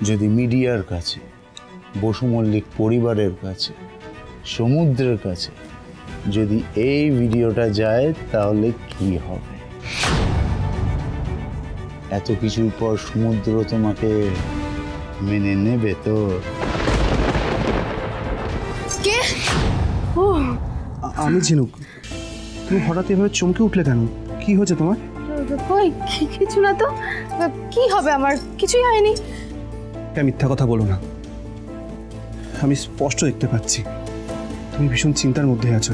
যদি মিডিয়ার কাছে, বসু মল্লিক পরিবারের কাছে, সমুদ্রের কাছে যদি এই ভিডিওটা যায় তাহলে কি হবে? এত কিছুর পর সমুদ্র তোমাকে মেনে নেবে তো? কে? ও আমি ঝিনুক। তুমি হঠাৎ এভাবে চমকে উঠলে কেন? কি হয়েছে তোমার? কই কিছু না তো। কি হবে? আমার কিছুই হয়নি। মিথ্যা কথা বলো না। আমি স্পষ্ট দেখতে পাচ্ছি তুমি ভীষণ চিন্তার মধ্যে আছো,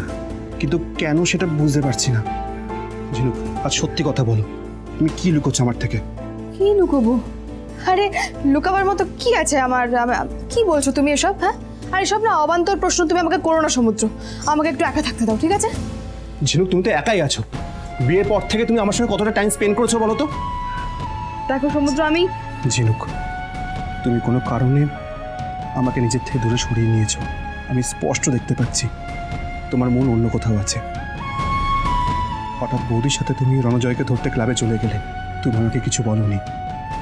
কিন্তু কেন সেটা বুঝতে পারছি না। ঝিনুক, আজ সত্যি কথা বলো, তুমি কি লুকোচ্ছ আমার থেকে? কি লুকোবো? আরে লুকাবার মতো কি আছে আমার? কি বলছো তুমি এসব? হ্যাঁ, আর এসব না অবান্তর প্রশ্ন তুমি আমাকে করো না সমুদ্র। আমাকে একটু একা থাকতে দাও, ঠিক আছে? ঝিনুক, তুমি তো একাই আছো। বিয়ের পর থেকে তুমি আমার সঙ্গে কতটা টাইম স্পেন্ড করেছো বলো তো? দেখো সমুদ্র, আমি ঝিনুক, তুমি কোনো কারণে আমাকে নিজের থেকে দূরে সরিয়ে নিয়েছো। আমি স্পষ্ট দেখতে পাচ্ছি তোমার মন অন্য কোথাও আছে। হঠাৎ বৌদির সাথে তুমি রণজয়কে ধরতে ক্লাবে চলে গেলে, তুমি আমাকে কিছু বলোনি।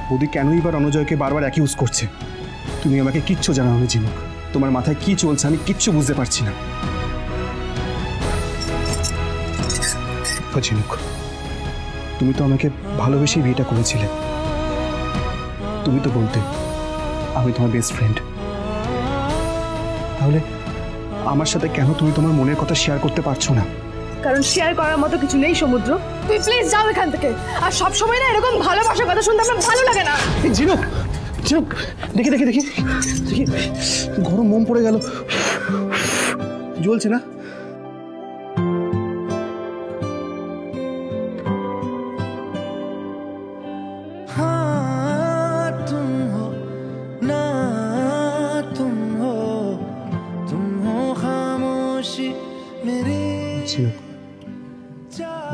বৌদি কেনই বা রণজয়কে বারবার অ্যাকিউজ করছে? তুমি আমাকে কিচ্ছু জানাওনি ঝিনুক। তোমার মাথায় কি চলছে আমি কিচ্ছু বুঝতে পারছি না। ঝিনুক, তুমি তো আমাকে ভালোবেসে বিয়েটা করেছিলে। তুমি তো বলতে আমি তোমার বেস্ট ফ্রেন্ড। তাহলে আমার সাথে কেন তুমি তোমার মনের কথা শেয়ার করতে পারছো না? কারণ শেয়ার করার মতো কিছু নেই সমুদ্র। তুই প্লিজ যাও এখান থেকে। আর সব সময় না এরকম ভালোবাসার কথা শুনতে আমার ভালো লাগে না। ঝিনুক, ঝিনুক, দেখি দেখি দেখি দেখি, গরম মোম পড়ে গেল। জ্বলছে না?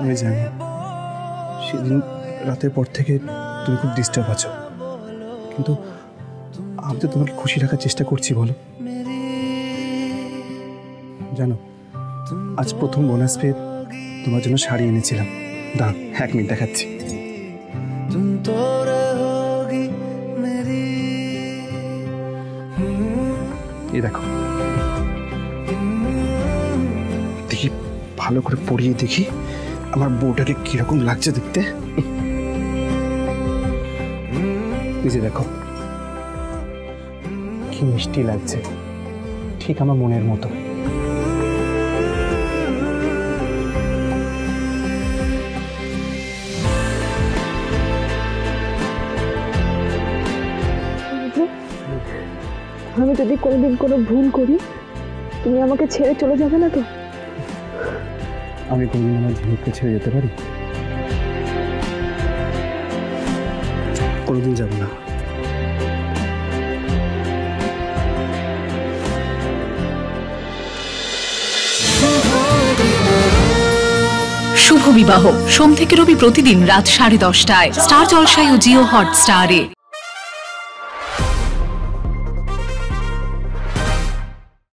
আমি জানি সেদিন রাতের পর থেকে তুমি খুব ডিস্টার্ব আছো, কিন্তু আমি তো তোমাকে খুশি রাখার চেষ্টা করছি। বলো, জানো আজ প্রথম বোনাস পেয়ে তোমার জন্য শাড়ি এনেছিলাম। দাঁড়াও, 1 মিনিট দেখাচ্ছি। এই দেখো, দেখি ভালো করে পরিয়ে দেখি আমার বউটাকে কিরকম লাগছে দেখতে। নিজে দেখো কি মিষ্টি লাগছে, ঠিক আমার মনের মতো। আমি যদি কোনোদিন কোনো ভুল করি, তুমি আমাকে ছেড়ে চলে যাবে না তো? আমি কোনদিন আমার ঝিনুককে ছেড়ে যেতে পারি? কোনোদিন যাব না। শুভ বিবাহ সোম থেকে রবি প্রতিদিন রাত 10:30টায় স্টার জলসায় ও জিও হটস্টারে।